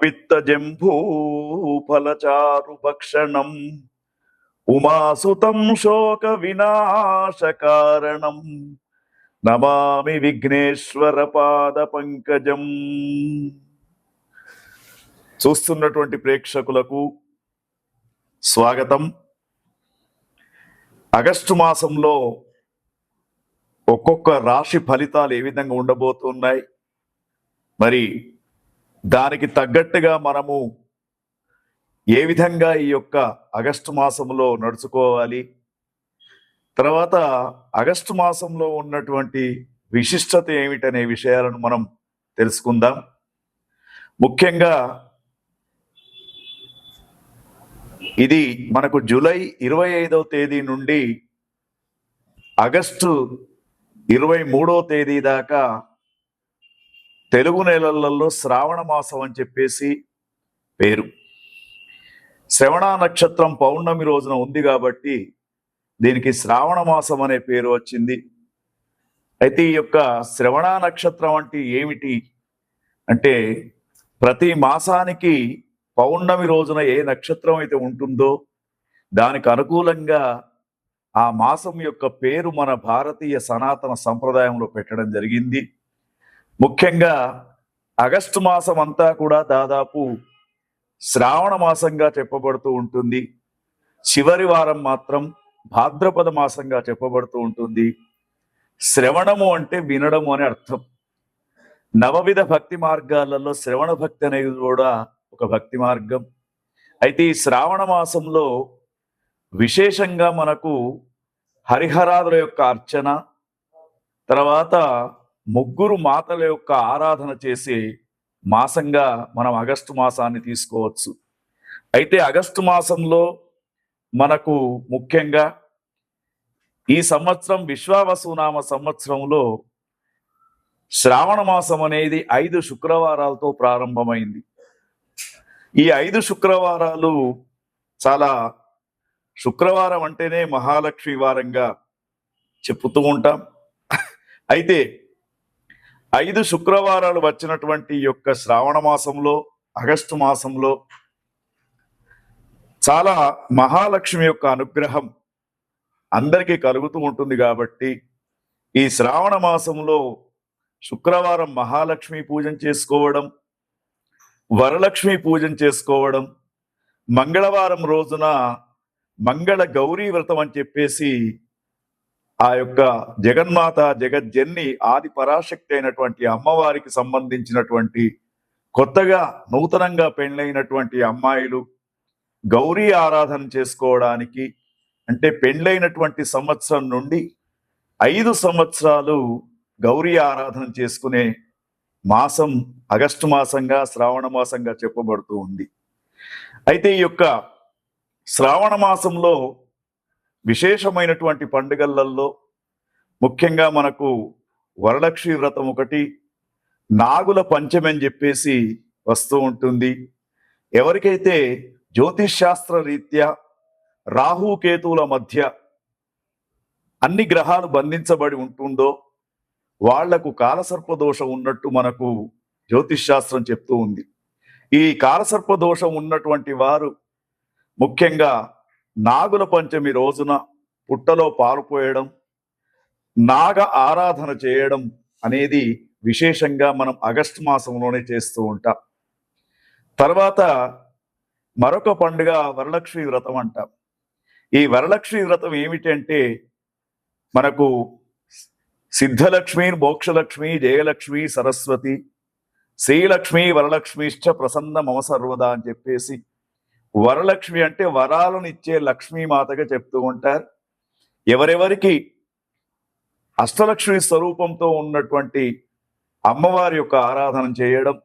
పిత్తజంభూఫలచారుభక్షణం ఉమాసుతం శోక వినాశకారణం నమామి విఘ్నేశ్వర పాద పంకజం. చూస్తున్నటువంటి ప్రేక్షకులకు స్వాగతం. ఆగస్టు మాసంలో ఒక్కొక్క రాశి ఫలితాలు ఏ విధంగా ఉండబోతున్నాయి, మరి దానికి తగ్గట్టుగా మనము ఏ విధంగా ఈ యొక్క ఆగస్టు మాసంలో నడుచుకోవాలి, తర్వాత ఆగస్టు మాసంలో ఉన్నటువంటి విశిష్టత ఏమిటనే విషయాలను మనం తెలుసుకుందాం. ముఖ్యంగా ఇది మనకు జూలై 25వ తేదీ నుండి ఆగస్టు 23వ తేదీ దాకా తెలుగు నెలలలో శ్రావణ మాసం అని చెప్పేసి పేరు. శ్రవణ నక్షత్రం పౌర్ణమి రోజున ఉంది కాబట్టి దీనికి శ్రావణ మాసం అనే పేరు వచ్చింది. అయితే ఈ యొక్క శ్రవణ నక్షత్రం అంటే ఏమిటి అంటే, ప్రతి మాసానికి పౌర్ణమి రోజున ఏ నక్షత్రం అయితే ఉంటుందో దానికి అనుకూలంగా ఆ మాసం యొక్క పేరు మన భారతీయ సనాతన సంప్రదాయంలో పెట్టడం జరిగింది. ముఖ్యంగా ఆగస్టు మాసం అంతా కూడా దాదాపు శ్రావణ మాసంగా చెప్పబడుతూ ఉంటుంది. చివరి వారం మాత్రం భాద్రపద మాసంగా చెప్పబడుతూ ఉంటుంది. శ్రవణము అంటే వినడము అని అర్థం. నవవిధ భక్తి మార్గాలలో శ్రవణ భక్తి అనేది కూడా ఒక భక్తి మార్గం. అయితే ఈ శ్రావణ మాసంలో విశేషంగా మనకు హరిహరాదుల యొక్క అర్చన, తర్వాత ముగ్గురు మాతల యొక్క ఆరాధన చేసే మాసంగా మనం ఆగస్టు మాసాన్ని తీసుకోవచ్చు. అయితే ఆగస్టు మాసంలో మనకు ముఖ్యంగా ఈ సంవత్సరం విశ్వావసునామ సంవత్సరంలో శ్రావణ మాసం అనేది 5 శుక్రవారాలతో ప్రారంభమైంది. ఈ 5 శుక్రవారాలు చాలా, శుక్రవారం అంటేనే మహాలక్ష్మి వారంగా చెప్పుతూ ఉంటాం. అయితే 5 శుక్రవారాలు వచ్చినటువంటి యొక్క శ్రావణ మాసంలో, ఆగస్టు మాసంలో చాలా మహాలక్ష్మి యొక్క అనుగ్రహం అందరికీ కలుగుతూ ఉంటుంది. కాబట్టి ఈ శ్రావణ మాసంలో శుక్రవారం మహాలక్ష్మి పూజన చేసుకోవడం, వరలక్ష్మి పూజన చేసుకోవడం, మంగళవారం రోజున మంగళ గౌరీ వ్రతం అని చెప్పేసి ఆ యొక్క జగన్మాత జగజ్జన్ని ఆది పరాశక్తి అయినటువంటి అమ్మవారికి సంబంధించినటువంటి కొత్తగా నూతనంగా పెళ్ళైనటువంటి అమ్మాయిలు గౌరీ ఆరాధన చేసుకోవడానికి, అంటే పెళ్ళైనటువంటి సంవత్సరం నుండి 5 సంవత్సరాలు గౌరీ ఆరాధన చేసుకునే మాసం ఆగస్టు మాసంగా శ్రావణ మాసంగా చెప్పబడుతూ ఉంది. అయితే ఈ యొక్క శ్రావణ మాసంలో విశేషమైనటువంటి పండుగలలో ముఖ్యంగా మనకు వరలక్ష్మి వ్రతం ఒకటి, నాగుల పంచమి అని చెప్పేసి వస్తూ ఉంటుంది. ఎవరికైతే జ్యోతిష్ శాస్త్ర రీత్యా రాహుకేతువుల మధ్య అన్ని గ్రహాలు బంధించబడి ఉంటుందో వాళ్లకు కాలసర్ప దోషం ఉన్నట్టు మనకు జ్యోతిష్ శాస్త్రం చెప్తూ ఉంది. ఈ కాలసర్ప దోషం ఉన్నటువంటి వారు ముఖ్యంగా నాగుల పంచమి రోజున పుట్టలో పాలు పోయడం, నాగ ఆరాధన చేయడం అనేది విశేషంగా మనం ఆగస్టు మాసంలోనే చేస్తూ ఉంటాం. తర్వాత మరొక పండుగ వరలక్ష్మి వ్రతం అంటాం. ఈ వరలక్ష్మి వ్రతం ఏమిటంటే, మనకు సిద్ధలక్ష్మి, మోక్షలక్ష్మి, జయలక్ష్మి, సరస్వతి, శ్రీలక్ష్మి, వరలక్ష్మిశ్చ ప్రసన్న మమ సర్వదా అని చెప్పేసి, వరలక్ష్మి అంటే వరాలను ఇచ్చే లక్ష్మీమాతగా చెప్తూ ఉంటారు. ఎవరెవరికి అష్టలక్ష్మి స్వరూపంతో ఉన్నటువంటి అమ్మవారి యొక్క ఆరాధన చేయడం,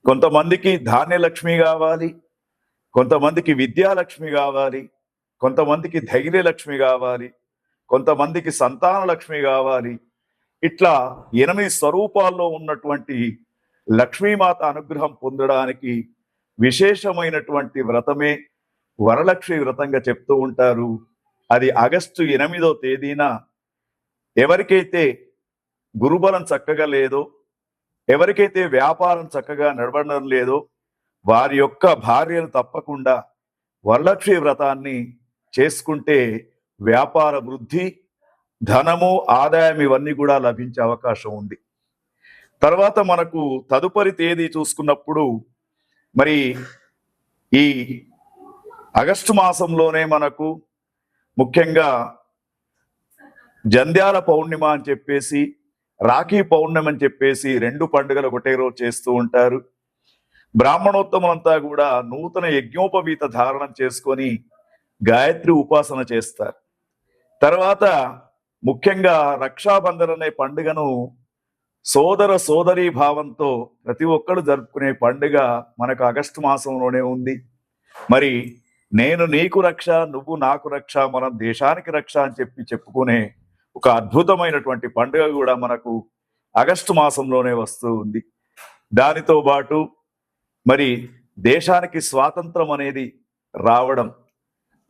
కొంతమందికి ధాన్యలక్ష్మి కావాలి, కొంతమందికి విద్యాలక్ష్మి కావాలి, కొంతమందికి ధైర్యలక్ష్మి కావాలి, కొంతమందికి సంతాన లక్ష్మి కావాలి. ఇట్లా 8 స్వరూపాల్లో ఉన్నటువంటి లక్ష్మీమాత అనుగ్రహం పొందడానికి విశేషమైనటువంటి వ్రతమే వరలక్ష్మి వ్రతంగా చెప్తూ ఉంటారు. అది ఆగస్టు 8వ తేదీన ఎవరికైతే గురుబలం చక్కగా లేదో, ఎవరికైతే వ్యాపారం చక్కగా నడవడం లేదో, వారి యొక్క భార్యలు తప్పకుండా వరలక్ష్మి వ్రతాన్ని చేసుకుంటే వ్యాపార వృద్ధి, ధనము, ఆదాయం ఇవన్నీ కూడా లభించే అవకాశం ఉంది. తర్వాత మనకు తదుపరి తేదీ చూసుకున్నప్పుడు మరి ఈ ఆగస్టు మాసంలోనే మనకు ముఖ్యంగా జంధ్యాల పౌర్ణిమ అని చెప్పేసి, రాఖీ పౌర్ణమి అని చెప్పేసి 2 పండుగలు ఒకటే రోజు చేస్తూ ఉంటారు. బ్రాహ్మణోత్తములంతా కూడా నూతన యజ్ఞోపవీత ధారణం చేసుకొని గాయత్రి ఉపాసన చేస్తారు. తర్వాత ముఖ్యంగా రక్షాబంధన్ అనే పండుగను సోదర సోదరీ భావంతో ప్రతి ఒక్కరు జరుపుకునే పండుగ మనకు ఆగస్టు మాసంలోనే ఉంది. మరి నేను నీకు రక్ష, నువ్వు నాకు రక్ష, మనం దేశానికి రక్ష అని చెప్పుకునే ఒక అద్భుతమైనటువంటి పండుగ కూడా మనకు ఆగస్టు మాసంలోనే వస్తూ ఉంది. దానితో పాటు మరి దేశానికి స్వాతంత్రం అనేది రావడం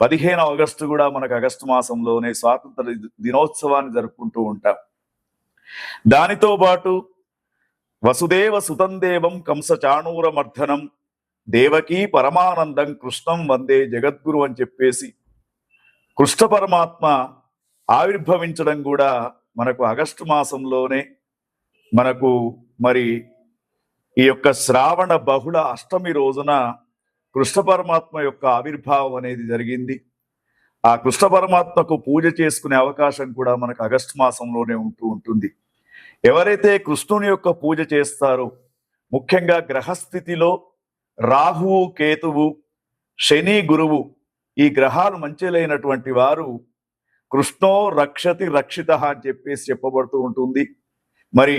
15 ఆగస్టు కూడా మనకు ఆగస్టు మాసంలోనే స్వాతంత్ర దినోత్సవాన్ని జరుపుకుంటూ ఉంటాం. దానితో పాటు వసుదేవ సుతం దేవం కంస చాణూరమర్ధనం దేవకీ పరమానందం కృష్ణం వందే జగద్గురు అని చెప్పేసి కృష్ణ పరమాత్మ ఆవిర్భవించడం కూడా మనకు ఆగస్టు మాసంలోనే మనకు మరి ఈ యొక్క శ్రావణ బహుళ అష్టమి రోజున కృష్ణ పరమాత్మ యొక్క ఆవిర్భావం అనేది జరిగింది. ఆ కృష్ణ పరమాత్మకు పూజ చేసుకునే అవకాశం కూడా మనకు ఆగస్టు మాసంలోనే ఉంటుంది. ఎవరైతే కృష్ణుని యొక్క పూజ చేస్తారో, ముఖ్యంగా గ్రహస్థితిలో రాహువు, కేతువు, శని, గురువు ఈ గ్రహాలు మంచిలైనటువంటి వారు కృష్ణో రక్షతి రక్షిత అని చెప్పేసి చెప్పబడుతూ ఉంటుంది. మరి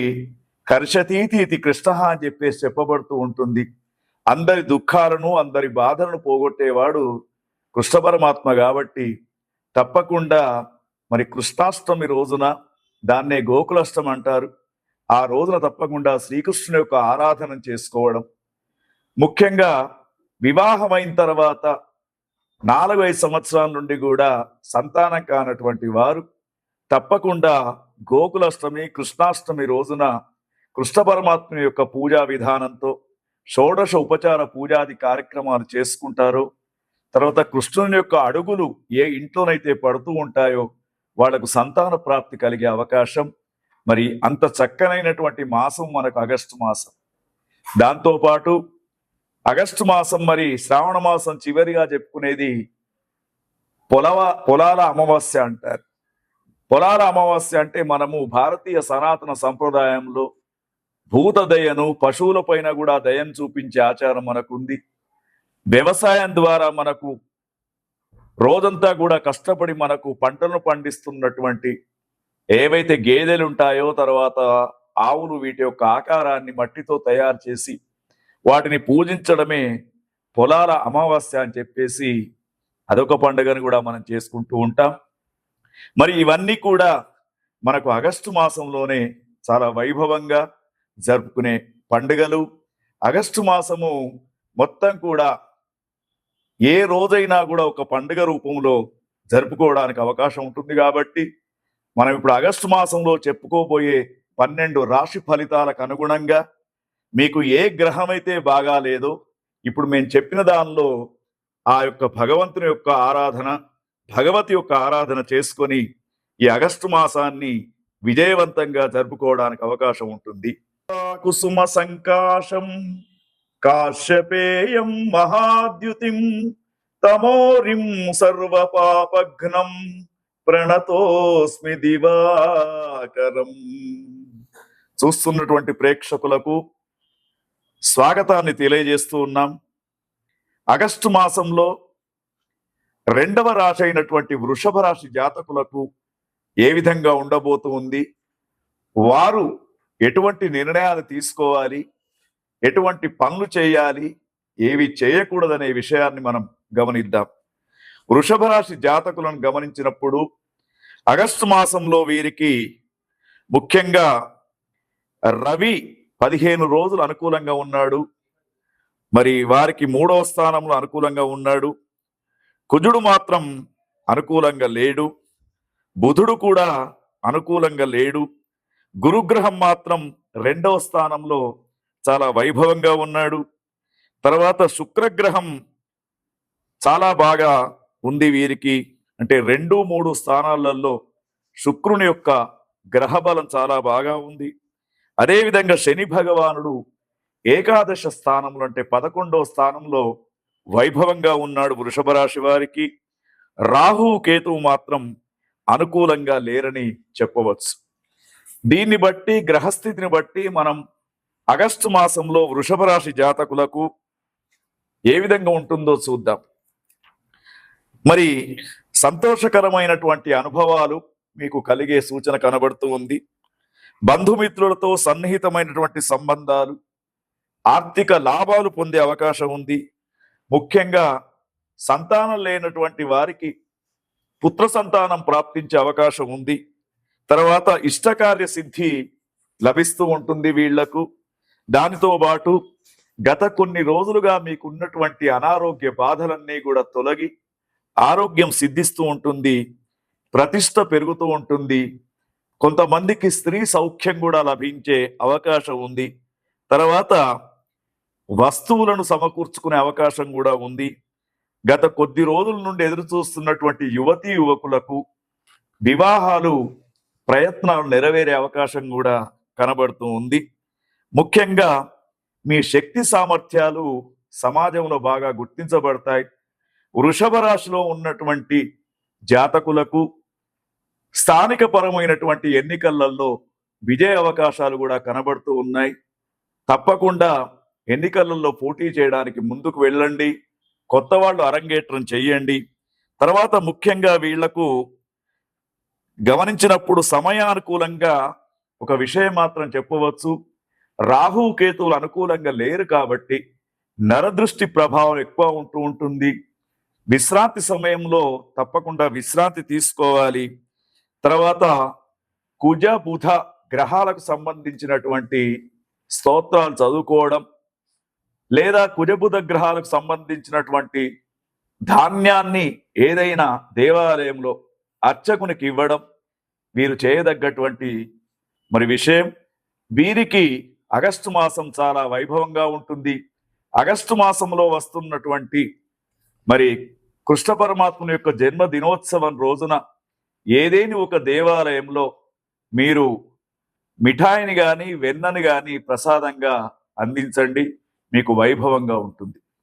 కర్షతీతి కృష్ణ అని చెప్పేసి చెప్పబడుతూ ఉంటుంది. అందరి దుఃఖాలను, అందరి బాధలను పోగొట్టేవాడు కృష్ణ పరమాత్మ కాబట్టి తప్పకుండా మరి కృష్ణాష్టమి రోజున, దాన్నే గోకులాష్టమి అంటారు, ఆ రోజున తప్పకుండా శ్రీకృష్ణుని యొక్క ఆరాధన చేసుకోవడం. ముఖ్యంగా వివాహమైన తర్వాత 4-5 సంవత్సరాల నుండి కూడా సంతానం కానటువంటి వారు తప్పకుండా గోకులాష్టమి, కృష్ణాష్టమి రోజున కృష్ణ పరమాత్మ యొక్క పూజా విధానంతో షోడశ ఉపచార పూజాది కార్యక్రమాలు చేసుకుంటారో, తర్వాత కృష్ణుని యొక్క అడుగులు ఏ ఇంట్లోనైతే పడుతూ ఉంటాయో వాళ్లకు సంతాన ప్రాప్తి కలిగే అవకాశం. మరి అంత చక్కనైనటువంటి మాసం మనకు ఆగస్టు మాసం. దాంతోపాటు ఆగస్టు మాసం మరి శ్రావణ మాసం చివరిగా చెప్పుకునేది పొలాల అమావాస్య అంటారు. పొలాల అమావాస్య అంటే మనము భారతీయ సనాతన సంప్రదాయంలో భూత దయను, పశువుల పైన కూడా దయను చూపించే ఆచారం మనకుంది. వ్యవసాయం ద్వారా మనకు రోజంతా కూడా కష్టపడి మనకు పంటలను పండిస్తున్నటువంటి ఏవైతే గేదెలు ఉంటాయో, తర్వాత ఆవులు, వీటి యొక్క ఆకారాన్ని మట్టితో తయారు చేసి వాటిని పూజించడమే పొలాల అమావాస్య అని చెప్పేసి అదొక పండుగను కూడా మనం చేసుకుంటూ ఉంటాం. మరి ఇవన్నీ కూడా మనకు ఆగస్టు మాసంలోనే చాలా వైభవంగా జరుపుకునే పండుగలు. ఆగస్టు మాసము మొత్తం కూడా ఏ రోజైనా కూడా ఒక పండుగ రూపంలో జరుపుకోవడానికి అవకాశం ఉంటుంది. కాబట్టి మనం ఇప్పుడు ఆగస్టు మాసంలో చెప్పుకోబోయే 12 రాశి ఫలితాలకు అనుగుణంగా మీకు ఏ గ్రహం అయితే బాగా లేదో, ఇప్పుడు మేము చెప్పిన దానిలో ఆ యొక్క భగవంతుని యొక్క ఆరాధన, భగవతి యొక్క ఆరాధన చేసుకొని ఈ ఆగస్టు మాసాన్ని విజయవంతంగా జరుపుకోవడానికి అవకాశం ఉంటుంది. కుసుమ సంకాశం కాశ్యపేయం మహాద్యుతిం తమోరిం సర్వపాపఘ్నం ప్రణతోస్మి దివాకరం. చూస్తున్నటువంటి ప్రేక్షకులకు స్వాగతాన్ని తెలియజేస్తూ ఉన్నాం. ఆగస్టు మాసంలో 2వ రాశి అయినటువంటి వృషభ రాశి జాతకులకు ఏ విధంగా ఉండబోతూ ఉంది, వారు ఎటువంటి నిర్ణయాలు తీసుకోవాలి, ఎటువంటి పనులు చేయాలి, ఏవి చేయకూడదనే విషయాన్ని మనం గమనిద్దాం. వృషభ రాశి జాతకులను గమనించినప్పుడు ఆగస్టు మాసంలో వీరికి ముఖ్యంగా రవి 15 రోజులు అనుకూలంగా ఉన్నాడు. మరి వారికి 3వ స్థానంలో అనుకూలంగా ఉన్నాడు. కుజుడు మాత్రం అనుకూలంగా లేడు. బుధుడు కూడా అనుకూలంగా లేడు. గురుగ్రహం మాత్రం 2వ స్థానంలో చాలా వైభవంగా ఉన్నాడు. తర్వాత శుక్రగ్రహం చాలా బాగా ఉంది వీరికి. అంటే 2, 3 స్థానాలలో శుక్రుని యొక్క గ్రహ బలం చాలా బాగా ఉంది. అదేవిధంగా శని భగవానుడు ఏకాదశ స్థానంలో అంటే 11వ స్థానంలో వైభవంగా ఉన్నాడు వృషభ రాశి వారికి. రాహు కేతువు మాత్రం అనుకూలంగా లేరని చెప్పవచ్చు. దీన్ని బట్టి గ్రహస్థితిని బట్టి మనం ఆగస్టు మాసంలో వృషభ రాశి జాతకులకు ఏ విధంగా ఉంటుందో చూద్దాం. మరి సంతోషకరమైనటువంటి అనుభవాలు మీకు కలిగే సూచన కనబడుతూ ఉంది. బంధుమిత్రులతో సన్నిహితమైనటువంటి సంబంధాలు, ఆర్థిక లాభాలు పొందే అవకాశం ఉంది. ముఖ్యంగా సంతానం లేనటువంటి వారికి పుత్ర సంతానం ప్రాప్తించే అవకాశం ఉంది. తర్వాత ఇష్టకార్య సిద్ధి లభిస్తూ ఉంటుంది వీళ్లకు. దానితో పాటు గత కొన్ని రోజులుగా మీకున్నటువంటి అనారోగ్య బాధలన్నీ కూడా తొలగి ఆరోగ్యం సిద్ధిస్తూ ఉంటుంది, ప్రతిష్ట పెరుగుతూ ఉంటుంది. కొంతమందికి స్త్రీ సౌఖ్యం కూడా లభించే అవకాశం ఉంది. తర్వాత వస్తువులను సమకూర్చుకునే అవకాశం కూడా ఉంది. గత కొద్ది రోజుల నుండి ఎదురు చూస్తున్నటువంటి యువతీ యువకులకు వివాహాలు ప్రయత్నాలు నెరవేరే అవకాశం కూడా కనబడుతూ ఉంది. ముఖ్యంగా మీ శక్తి సామర్థ్యాలు సమాజంలో బాగా గుర్తించబడతాయి. వృషభ రాశిలో ఉన్నటువంటి జాతకులకు స్థానిక పరమైనటువంటి ఎన్నికలలో విజయ అవకాశాలు కూడా కనబడుతూ ఉన్నాయి. తప్పకుండా ఎన్నికలలో పోటీ చేయడానికి ముందుకు వెళ్ళండి. కొత్త వాళ్ళు అరంగేట్రం చెయ్యండి. తర్వాత ముఖ్యంగా వీళ్లకు గమనించినప్పుడు సమయానుకూలంగా ఒక విషయం మాత్రం చెప్పవచ్చు. రాహు కేతువులు అనుకూలంగా లేరు కాబట్టి నరదృష్టి ప్రభావం ఎక్కువ ఉంటూ ఉంటుంది. విశ్రాంతి సమయంలో తప్పకుండా విశ్రాంతి తీసుకోవాలి. తర్వాత కుజ బుధ గ్రహాలకు సంబంధించినటువంటి స్తోత్రాలు చదువుకోవడం, లేదా కుజబుధ గ్రహాలకు సంబంధించినటువంటి ధాన్యాన్ని ఏదైనా దేవాలయంలో అర్చకునికి ఇవ్వడం వీరు చేయదగ్గటువంటి విషయం. వీరికి ఆగస్టు మాసం చాలా వైభవంగా ఉంటుంది. ఆగస్టు మాసంలో వస్తున్నటువంటి కృష్ణ పరమాత్ముని యొక్క జన్మ దినోత్సవం రోజున ఏదేని ఒక దేవాలయంలో మీరు మిఠాయిని గాని వెన్నని గాని ప్రసాదంగా అందించండి. మీకు వైభవంగా ఉంటుంది.